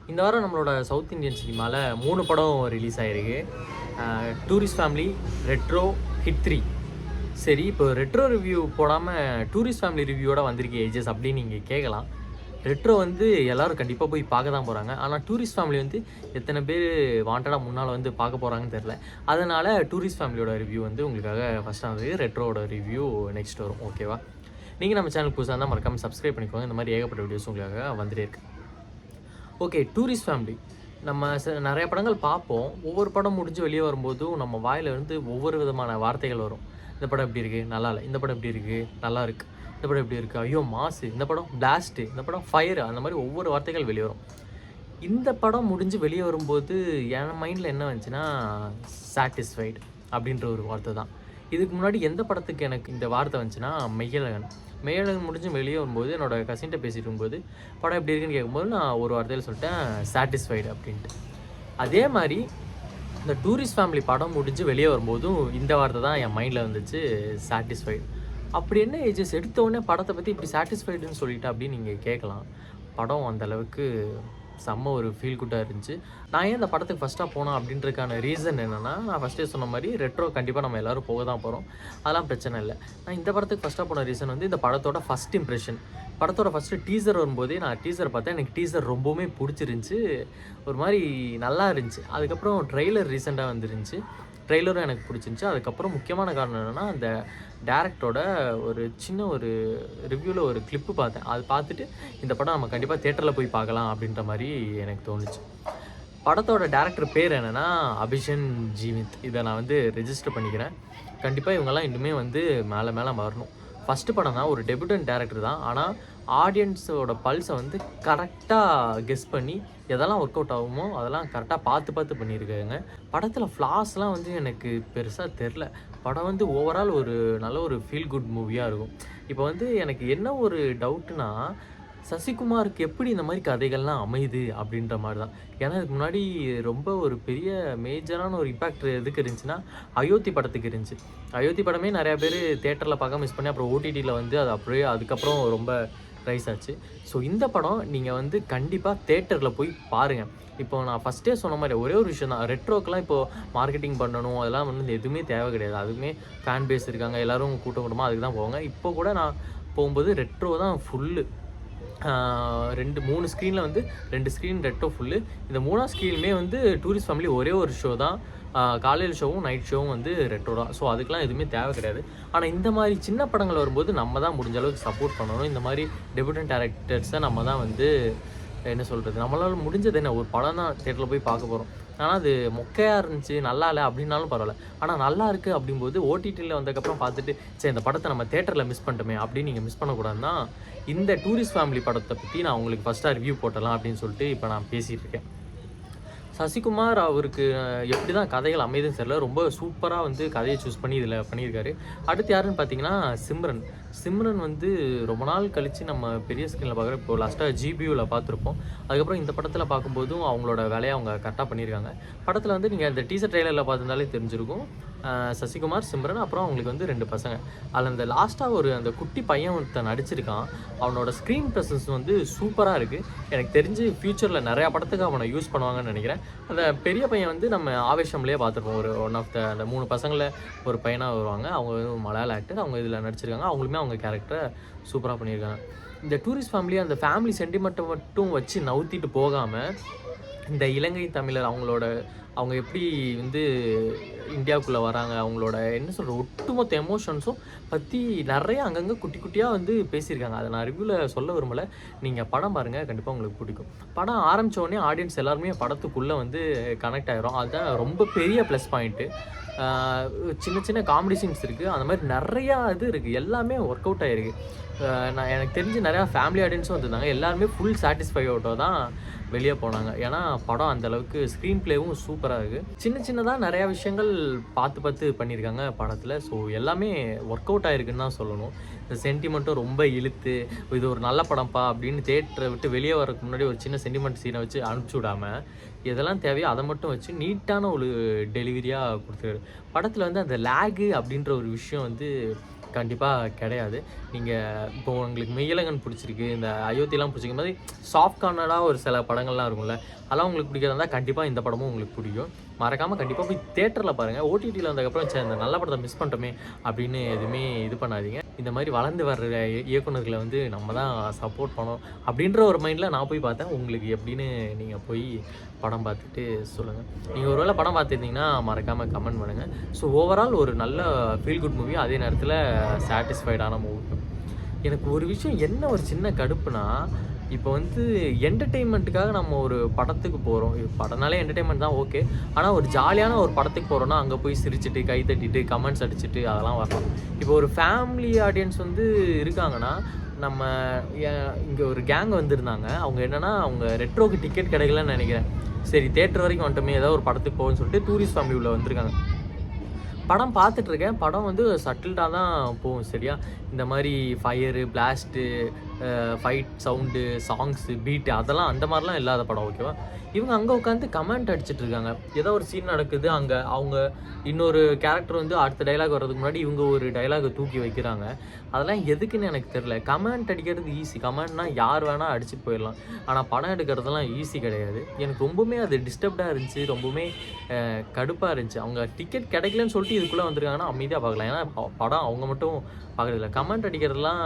இந்த வாரம் நம்மளோட சவுத் இந்தியன் சினிமாவில் 3 படம் ரிலீஸ் ஆகிருக்கு. Tourist family, retro, hit 3. சரி, இப்போ ரெட்ரோ ரிவ்யூ போடாமல் டூரிஸ்ட் ஃபேமிலி ரிவ்யூவோட வந்திருக்கே ஏஜஸ் அப்படின்னு நீங்கள் கேட்கலாம். ரெட்ரோ வந்து எல்லோரும் கண்டிப்பாக போய் பார்க்க தான் போகிறாங்க. ஆனால் டூரிஸ்ட் ஃபேமிலி வந்து எத்தனை பேர் வாண்டடாக முன்னால் வந்து பார்க்க போகிறாங்கன்னு தெரில. அதனால் டூரிஸ்ட் ஃபேமிலியோட ரிவ்யூ வந்து உங்களுக்காக ஃபஸ்ட்டாக வந்து ரெட்ரோவோட ரிவ்யூ நெக்ஸ்ட் வரும். ஓகேவா? நீங்கள் நம்ம சேனல் புதுசாக இருந்தால் மறக்காமல் சப்ஸ்கிரைப் பண்ணிக்கோங்க. இந்த மாதிரி ஏகப்பட்ட வீடியோஸ் உங்களுக்காக வந்துட்டே இருக்கு. ஓகே, டூரிஸ்ட் ஃபேமிலி நம்ம நிறைய படங்கள் பார்ப்போம். ஒவ்வொரு படம் முடிஞ்சு வெளியே வரும்போதும் நம்ம வாயிலிருந்து ஒவ்வொரு விதமான வார்த்தைகள் வரும். இந்த படம் எப்படி இருக்குது, நல்லா இல்லை. இந்த படம் எப்படி இருக்குது, நல்லா இருக்குது. இந்த படம் எப்படி இருக்குது, ஐயோ மாசு. இந்த படம் பிளாஸ்ட்டு. இந்த படம் ஃபயரு. அந்த மாதிரி ஒவ்வொரு வார்த்தைகள் வெளியே வரும். இந்த படம் முடிஞ்சு வெளியே வரும்போது என் மைண்டில் என்ன வந்துச்சுன்னா சாட்டிஸ்ஃபைடு அப்படின்ற ஒரு வார்த்தை தான். இதுக்கு முன்னாடி எந்த படத்துக்கு எனக்கு இந்த வார்த்தை வந்துச்சுன்னா மெய்யழகன் முடிஞ்சு வெளியே வரும்போது என்னோடய கசின்கிட்ட பேசிட்டு இருக்கும்போது படம் எப்படி இருக்குன்னு கேட்கும்போது நான் ஒரு வார்த்தையில் சொல்லிட்டேன் சாட்டிஸ்ஃபைடு அப்படின்ட்டு. அதே மாதிரி இந்த டூரிஸ்ட் ஃபேமிலி படம் முடிஞ்சு வெளியே வரும்போதும் இந்த வார்த்தை தான் என் மைண்டில் வந்துச்சு, சாட்டிஸ்ஃபைடு. அப்படி என்ன ஏஜஸ் எடுத்தோடனே படத்தை பற்றி இப்படி சாட்டிஸ்ஃபைடுன்னு சொல்லிட்டு அப்படின்னு நீங்கள் கேட்கலாம். படம் அந்தளவுக்கு செம்ம ஒரு ஃபீல் குட்டாக இருந்துச்சு. நான் ஏன் இந்த படத்துக்கு ஃபஸ்ட்டாக போனோம் அப்படின்றதுக்கான ரீசன் என்னென்னா, நான் ஃபஸ்ட்டே சொன்ன மாதிரி ரெட்ரோ கண்டிப்பாக நம்ம எல்லோரும் போக தான் போகிறோம். அதெல்லாம் பிரச்சனை இல்லை. நான் இந்த படத்துக்கு ஃபஸ்ட்டாக போன ரீசன் வந்து இந்த படத்தோட ஃபஸ்ட் இம்ப்ரெஷன். படத்தோட ஃபஸ்ட்டு டீசர் வரும்போதே நான் டீசர் பார்த்தேன். எனக்கு டீசர் ரொம்பவுமே பிடிச்சிருந்துச்சி. ஒரு மாதிரி நல்லா இருந்துச்சு. அதுக்கப்புறம் ட்ரெய்லர் ரீசெண்டாக வந்துருந்துச்சு. ட்ரெய்லரும் எனக்கு பிடிச்சிருந்துச்சி. அதுக்கப்புறம் முக்கியமான காரணம் என்னென்னா, அந்த டேரக்டரோட ஒரு சின்ன ஒரு ரிவ்யூவில் ஒரு கிளிப்பு பார்த்தேன். அது பார்த்துட்டு இந்த படம் நம்ம கண்டிப்பாக தேட்டரில் போய் பார்க்கலாம் அப்படின்ற மாதிரி எனக்கு தோணுச்சு. படத்தோட டேரக்டர் பேர் என்னென்னா அபிஷன் ஜீவித். இதை நான் வந்து ரெஜிஸ்டர் பண்ணிக்கிறேன். கண்டிப்பாக இவங்கெல்லாம் இன்னுமே வந்து மேலே மேலே வரணும். ஃபஸ்ட்டு படம் தான், ஒரு டெபியூட்டன் டேரக்டர் தான். ஆனால் ஆடியன்ஸோட பல்ஸை வந்து கரெக்டாக கெஸ் பண்ணி எதெல்லாம் ஒர்க் அவுட் ஆகுமோ அதெல்லாம் கரெக்டாக பார்த்து பண்ணியிருக்காங்க. படத்தில் ஃப்ளாஸ்லாம் வந்து எனக்கு பெருசாக தெரில. படம் வந்து ஓவரால் ஒரு நல்ல ஒரு ஃபீல் குட் மூவியாக இருக்கும். இப்போ வந்து எனக்கு என்ன ஒரு டவுட்டுனா, சசிகுமாருக்கு எப்படி இந்த மாதிரி கதைகள்லாம் அமையுது அப்படின்ற மாதிரி தான். ஏன்னா இதுக்கு முன்னாடி ரொம்ப ஒரு பெரிய மேஜரான ஒரு இம்பேக்ட் எதுக்கு இருந்துச்சுன்னா அயோத்தி படத்துக்கு இருந்துச்சு. அயோத்தி படமே நிறையா பேர் தேட்டரில் பார்க்க மிஸ் பண்ணி அப்புறம் ஓடிடியில் வந்து அது அப்படியே அதுக்கப்புறம் ரொம்ப ரைஸ் ஆச்சு. ஸோ இந்த படம் நீங்கள் வந்து கண்டிப்பாக தேட்டரில் போய் பாருங்கள். இப்போ நான் ஃபஸ்ட்டே சொன்ன மாதிரி ஒரே ஒரு விஷயம் தான், ரெட்ரோக்கெலாம் இப்போது மார்க்கெட்டிங் பண்ணணும் அதெல்லாம் வந்து எதுவுமே தேவை கிடையாது. அதுவுமே ஃபேன் பேஸ் இருக்காங்க, எல்லோரும் கூட்டமாக அதுக்கு தான் போவாங்க. இப்போ கூட நான் போகும்போது ரெட்ரோ தான் ஃபுல்லு. 3 ஸ்க்ரீனில் வந்து 2 ஸ்க்ரீன் ரெட்ரோ ஃபுல்லு. இந்த 3ஆவது ஸ்க்ரீனுமே வந்து டூரிஸ்ட் ஃபேமிலி ஒரே ஒரு ஷோ தான். காலையில் ஷோவும் நைட் ஷோவும் வந்து ரெட்ரோ தான். ஸோ அதுக்கெலாம் எதுவுமே தேவை கிடையாது. ஆனால் இந்த மாதிரி சின்ன படங்கள் வரும்போது நம்ம தான் முடிஞ்ச அளவுக்கு சப்போர்ட் பண்ணணும். இந்த மாதிரி டெபியூட்டன் டேரக்டர்ஸை நம்ம தான் வந்து என்ன சொல்கிறது, நம்மளால் முடிஞ்சது என்ன, ஒரு படம் தான் தேட்டரில் போய் பார்க்க போகிறோம். ஆனால் அது மொக்கையாக இருந்துச்சு, நல்லா இல்லை அப்படின்னாலும் பரவாயில்ல. ஆனால் நல்லா இருக்குது அப்படிங்கும்போது ஓடிடியில் வந்ததுக்கப்புறம் பார்த்துட்டு சரி இந்த படத்தை நம்ம தேட்டரில் மிஸ் பண்ணிட்டோமே அப்படின்னு நீங்கள் மிஸ் பண்ணக்கூடாதுன்னா, இந்த டூரிஸ்ட் ஃபேமிலி படத்தை பற்றி நான் உங்களுக்கு ஃபஸ்ட்டாக ரிவ்யூ போட்டலாம் அப்படின்னு சொல்லிட்டு இப்போ நான் பேசிகிட்டு இருக்கேன். சசிகுமார் அவருக்கு எப்படி தான் கதைகள் அமைதுன்னு தெரியல, ரொம்ப சூப்பராக வந்து கதையை சூஸ் பண்ணி இதில் பண்ணியிருக்காரு. அடுத்து யாருன்னு பார்த்தீங்கன்னா சிம்ரன் வந்து ரொம்ப நாள் கழித்து நம்ம பெரிய ஸ்க்ரீனில் பார்க்குறோம். இப்போ லாஸ்ட்டாக ஜிபியூவில் பார்த்துருப்போம். அதுக்கப்புறம் இந்த படத்தில் பார்க்கும்போதும் அவங்களோட வேலையை அவங்க கரெக்டாக பண்ணியிருக்காங்க. படத்தில் வந்து நீங்கள் இந்த டீசர் ட்ரெய்லரில் பார்த்துருந்தாலே தெரிஞ்சிருக்கும். சசிகுமார், சிம்ரன், அப்புறம் அவங்களுக்கு வந்து 2 பசங்க. அதில் அந்த லாஸ்ட்டாக அந்த குட்டி பையன் ஒருத்தன் நடிச்சிருக்கான். அவனோட ஸ்க்ரீன் ப்ரெசன்ஸ் வந்து சூப்பராக இருக்குது. எனக்கு தெரிஞ்சு ஃப்யூச்சரில் நிறையா படத்துக்கு அவனை யூஸ் பண்ணுவாங்கன்னு நினைக்கிறேன். அந்த பெரிய பையன் வந்து நம்ம ஆவேஷம்லேயே பார்த்துருப்போம். ஒன் ஆஃப் அந்த 3 பசங்களில் ஒரு பையனாக வருவாங்க. அவங்க வந்து மலையாள ஆக்டர். அவங்க இதில் நடிச்சிருக்காங்க. அவங்களுமே அவங்க கேரக்டரை சூப்பராக பண்ணியிருக்காங்க. இந்த டூரிஸ்ட் ஃபேமிலி அந்த ஃபேமிலி சென்டிமெண்ட்டை மட்டும் வச்சு நவுத்திட்டு போகாமல், இந்த இலங்கை தமிழர் அவங்க எப்படி வந்து இந்தியாவுக்குள்ளே வராங்க, அவங்களோட என்ன சொல்கிற ஒட்டுமொத்த எமோஷன்ஸும் பற்றி நிறைய அங்கங்கே குட்டி குட்டியாக வந்து பேசியிருக்காங்க. அதை நான் ரிவ்யூவில் சொல்ல விரும்பலை. நீங்கள் படம் பாருங்கள், கண்டிப்பாக உங்களுக்கு பிடிக்கும். படம் ஆரம்பித்த உடனே ஆடியன்ஸ் எல்லாருமே படத்துக்குள்ளே வந்து கனெக்ட் ஆகிரும். அதுதான் ரொம்ப பெரிய ப்ளஸ் பாயிண்ட்டு. சின்ன காமெடி சீன்ஸ் இருக்குது. அந்த மாதிரி நிறையா இது இருக்குது. எல்லாமே ஒர்க் அவுட் ஆகிருக்கு. எனக்கு தெரிஞ்சு நிறையா ஃபேமிலி ஆடியன்ஸும் வந்திருந்தாங்க. எல்லாருமே ஃபுல் சாட்டிஸ்ஃபை அவுட்டாக தான் வெளியே போனாங்க. ஏன்னா படம் அந்தளவுக்கு ஸ்க்ரீன் ப்ளேவும் சூப்பராக இருக்குது. சின்னதாக நிறையா விஷயங்கள் பார்த்து பண்ணியிருக்காங்க படத்தில். ஸோ எல்லாமே ஒர்க் அவுட் ஆகிருக்குன்னு தான் சொல்லணும். இந்த சென்டிமெண்ட்டும் ரொம்ப இழுத்து இது ஒரு நல்ல படம்ப்பா அப்படின்னு தேட்டரை விட்டு வெளியே வரதுக்கு முன்னாடி ஒரு சின்ன சென்டிமெண்ட் சீனை வச்சு அனுப்பிச்சி விடாமல் எதெல்லாம் தேவையோ அதை மட்டும் வச்சு நீட்டான ஒரு டெலிவரியாக கொடுத்துருக்காரு. படத்தில் வந்து அந்த லேகு அப்படின்ற ஒரு விஷயம் வந்து கண்டிப்பாக கிடையாது. நீங்கள் இப்போ உங்களுக்கு மெய்யழகன் பிடிச்சிருக்கு, இந்த அயோத்தியெல்லாம் பிடிச்சிருக்க மாதிரி சாஃப்ட் கார்னராக ஒரு சில படங்கள்லாம் இருக்கும்ல, அதெல்லாம் உங்களுக்கு பிடிக்காதா இருந்தால் கண்டிப்பாக இந்த படமும் உங்களுக்கு பிடிக்கும். மறக்காமல் கண்டிப்பாக போய் தேட்டரில் பாருங்கள். ஓடிடியில் வந்ததுக்கப்புறம் இந்த நல்ல படத்தை மிஸ் பண்ணிட்டோமே அப்படின்னு எதுவுமே இது பண்ணாதீங்க. இந்த மாதிரி வளர்ந்து வர்ற இயக்குனர்களை வந்து நம்ம தான் சப்போர்ட் பண்ணோம் அப்படின்ற ஒரு மைண்டில் நான் போய் பார்த்தேன். உங்களுக்கு எப்படின்னு நீங்கள் போய் படம் பார்த்துட்டு சொல்லுங்கள். நீங்கள் ஒருவேளை படம் பார்த்துருந்தீங்கன்னா மறக்காமல் கமெண்ட் பண்ணுங்கள். ஸோ ஓவரால் ஒரு நல்ல ஃபீல் குட் மூவி, அதே நேரத்தில் சாட்டிஸ்ஃபைடான மூவி. எனக்கு ஒரு விஷயம் என்ன ஒரு சின்ன கடுப்புனா, இப்போ வந்து என்டர்டெயின்மெண்ட்டுக்காக நம்ம ஒரு படத்துக்கு போகிறோம். படம்னாலே என்டர்டெயின்மெண்ட் தான் ஓகே. ஆனால் ஒரு ஜாலியான ஒரு படத்துக்கு போகிறோன்னா அங்கே போய் சிரிச்சுட்டு கை தட்டிட்டு கமெண்ட்ஸ் அடிச்சுட்டு அதெல்லாம் வரலாம். இப்போ ஒரு ஃபேமிலி ஆடியன்ஸ் வந்து இருக்காங்கன்னா, நம்ம இங்கே ஒரு கேங் வந்திருந்தாங்க. அவங்க என்னென்னா அவங்க ரெட்ரோக்கு டிக்கெட் கிடைக்கலன்னு நினைக்கிறேன். சரி தேட்டர் வரைக்கும் வந்துட்டோமே ஏதாவது ஒரு படத்துக்கு போகணும்னு சொல்லிட்டு டூரிஸ்ட் ஃபேமிலி உள்ள வந்திருக்காங்க. படம் பார்த்துட்ருக்கேன். படம் வந்து சட்டில்டாக தான் போகும் சரியா. இந்த மாதிரி fire, blast, fight sound, songs, beat அதெல்லாம் அந்த மாதிரிலாம் இல்லாத படம் ஓகேவா. இவங்க அங்கே உட்காந்து கமெண்ட் அடிச்சுட்டு இருக்காங்க. ஏதோ ஒரு சீன் நடக்குது, அங்கே அவங்க இன்னொரு கேரக்டர் வந்து அடுத்த டைலாக் வர்றதுக்கு முன்னாடி இவங்க ஒரு டைலாகை தூக்கி வைக்கிறாங்க. அதெல்லாம் எதுக்குன்னு எனக்கு தெரில. கமெண்ட் அடிக்கிறது ஈஸி, கமெண்ட்னா யார் வேணால் அடிச்சுட்டு போயிடலாம். ஆனால் படம் எடுக்கிறதுலாம் ஈஸி கிடையாது. எனக்கு ரொம்பவுமே அது டிஸ்டர்ப்டாக இருந்துச்சு, ரொம்பவுமே கடுப்பாக இருந்துச்சு. அவங்க டிக்கெட் கிடைக்கலன்னு சொல்லிட்டு இதுக்குள்ளே வந்திருக்காங்கன்னா அமைதியாக பார்க்கலாம். ஏன்னா படம் அவங்க மட்டும் பார்க்குறதில்ல. கமெண்ட் அடிக்கிறதுலாம்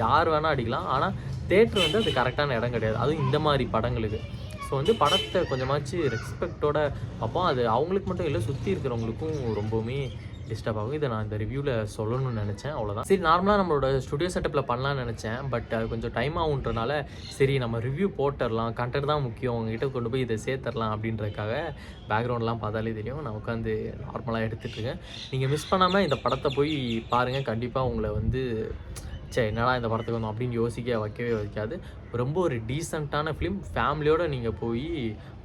யார் வேணால் அடிக்கலாம். ஆனால் தேட்டர் வந்து அது கரெக்டான இடம் கிடையாது, அதுவும் இந்த மாதிரி படங்களுக்கு. ஸோ வந்து படத்தை கொஞ்சமாச்சு ரெஸ்பெக்டோட பார்ப்போம். அது அவங்களுக்கு மட்டும் இல்லை, சுற்றி இருக்கிறவங்களுக்கும் ரொம்பவுமே டிஸ்டர்ப் ஆகும். இதை நான் இந்த ரிவ்யூவில் சொல்லணும்னு நினச்சேன், அவ்வளோதான். சரி நார்மலாக நம்மளோட ஸ்டுடியோ செட்டப்பில் பண்ணலான்னு நினச்சேன். பட் அது கொஞ்சம் டைம் ஆகுன்றனால சரி நம்ம ரிவ்யூ போட்டுடலாம், கண்டென்ட் தான் முக்கியம், உங்ககிட்ட கொண்டு போய் இதை சேர்த்துடலாம் அப்படின்றதுக்காக பேக்ரவுண்ட்லாம் பார்த்தாலே தெரியும் நான் உட்காந்து நார்மலாக எடுத்துகிட்ருக்கேன். நீங்கள் மிஸ் பண்ணாமல் இந்த படத்தை போய் பாருங்கள். கண்டிப்பாக உங்களை வந்து சரி என்னடா இந்த படத்துக்கு வந்தோம் அப்படின்னு யோசிக்க வைக்கவே வைக்காது. ரொம்ப ஒரு டீசெண்டான ஃபிலிம், ஃபேமிலியோடு நீங்கள் போய்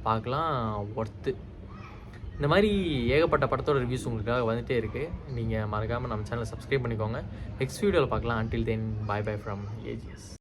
பார்க்கலாம், ஒர்த்து. இந்த மாதிரி ஏகப்பட்ட படத்தோட ரிவ்யூஸ் உங்களுக்காக வந்துகிட்டே இருக்குது. நீங்கள் மறக்காமல் நம்ம சேனலை சப்ஸ்கிரைப் பண்ணிக்கோங்க. நெக்ஸ்ட் வீடியோவில் பார்க்கலாம். Until then bye bye from AGS.